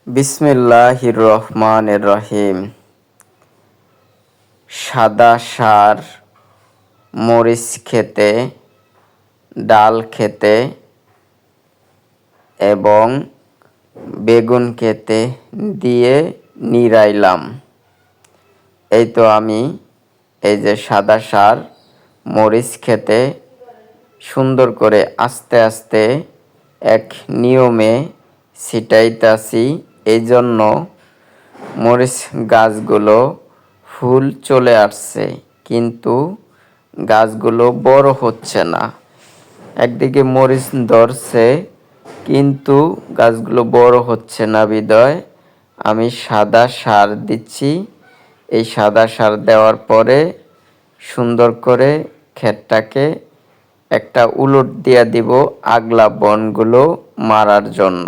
বিসমিল্লাহির রহমানির রহিম। সাদা সার মরিচ খেতে, ডাল খেতে এবং বেগুন খেতে দিয়ে নিরাইলাম। এই তো আমি এই যে সাদা সার মরিচ খেতে সুন্দর করে আস্তে আস্তে এক নিয়মে ছিটাইতাছি। এই জন্য মরিচ গাছগুলো ফুল চলে আসছে, কিন্তু গাছগুলো বড় হচ্ছে না। একদিকে মরিচ ধরছে, কিন্তু গাছগুলো বড় হচ্ছে না বিধায় আমি সাদা সার দিচ্ছি। এই সাদা সার দেওয়ার পরে সুন্দর করে ক্ষেতটাকে একটা উলট দিয়ে দিব আগলা বনগুলো মারার জন্য।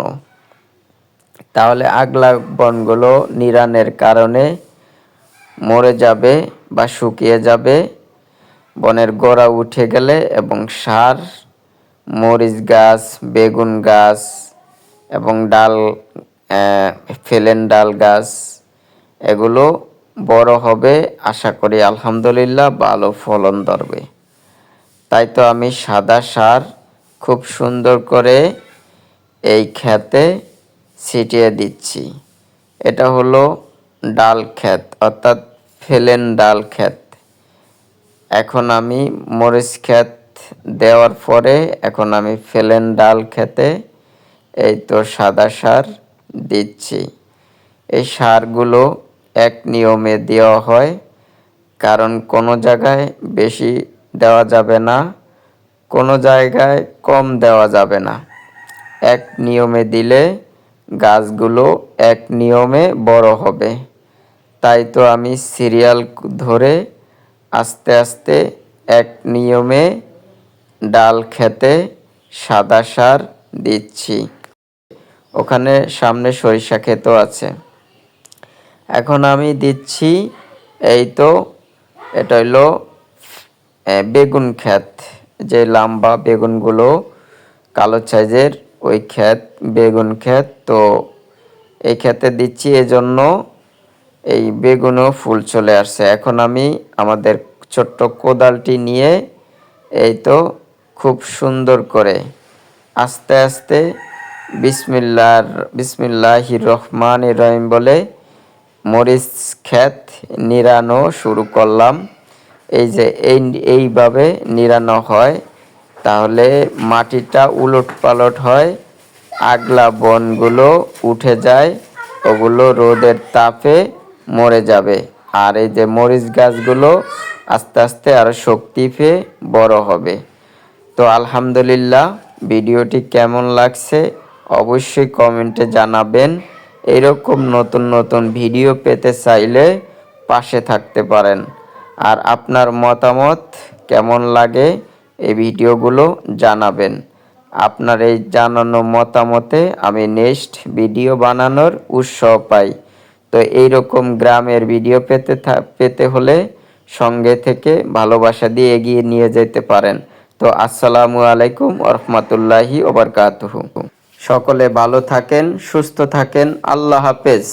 তাহলে আগলা বনগুলো নিড়ানের কারণে মরে যাবে বা শুকিয়ে যাবে। বনের গোড়া উঠে গেলে এবং সার মরিচ গাছ, বেগুন গাছ এবং ডাল ফেলেন ডাল গাছ এগুলো বড় হবে, আশা করি আলহামদুলিল্লাহ ভালো ফলন ধরবে। তাই তো আমি সাদা সার খুব সুন্দর করে এই ক্ষেতে ছিটিয়ে দিচ্ছি। এটা হলো ডাল ক্ষেত, অর্থাৎ ফেলেন ডাল ক্ষেত। এখন আমি মরিচ ক্ষেত দেওয়ার পরে এখন আমি ফেলেন ডাল খেতে এই তো সাদা সার দিচ্ছি। এই সারগুলো এক নিয়মে দেওয়া হয়, কারণ কোনো জায়গায় বেশি দেওয়া যাবে না, কোনো জায়গায় কম দেওয়া যাবে না। এক নিয়মে দিলে গাছগুলো এক নিয়মে বড় হবে। তাই তো আমি সিরিয়াল ধরে আস্তে আস্তে এক নিয়মে ডাল খেতে সাদা সার দিচ্ছি। ওখানে সামনে সরিষা ক্ষেতও আছে। এখন আমি দিচ্ছি এই তো এটা হলো বেগুন ক্ষেত, যে লম্বা বেগুনগুলো কালো সাইজের ওই ক্ষেত বেগুন ক্ষেত। তো এই ক্ষেতে দিচ্ছি এজন্য এই বেগুনও ফুল চলে আসছে। এখন আমি আমাদের ছোট্ট কোদালটি নিয়ে এই তো খুব সুন্দর করে আস্তে আস্তে বিসমিল্লাহির রহমানির রহিম বলে মরিচ ক্ষেত নিড়ানো শুরু করলাম। এই যে এইভাবে নিড়ানো হয়, তাহলে মাটিটা উলট পালট হয়, আগলা বনগুলো উঠে যায়, ওগুলো রোদের তাপে মরে যাবে। আর এই যে মরিচ গাছগুলো আস্তে আস্তে আরো শক্তি পেয়ে বড় হবে। তো আলহামদুলিল্লাহ, ভিডিওটি কেমন লাগছে অবশ্যই কমেন্টে জানাবেন। এরকম নতুন নতুন ভিডিও পেতে চাইলে পাশে থাকতে পারেন। আর আপনার মতামত কেমন লাগে এই ভিডিওগুলো জানাবেন। আপনার এই জানানো মতামতে আমি নেক্সট ভিডিও বানানোর উৎসাহ পাই। তো এইরকম গ্রামের ভিডিও পেতে হলে সঙ্গে থেকে ভালোবাসা দিয়ে এগিয়ে নিয়ে যেতে পারেন। তো আসসালামু আলাইকুম ওয়া রাহমাতুল্লাহি ওয়া বারাকাতুহু। সকলে ভালো থাকেন, সুস্থ থাকেন। আল্লাহ হাফেজ।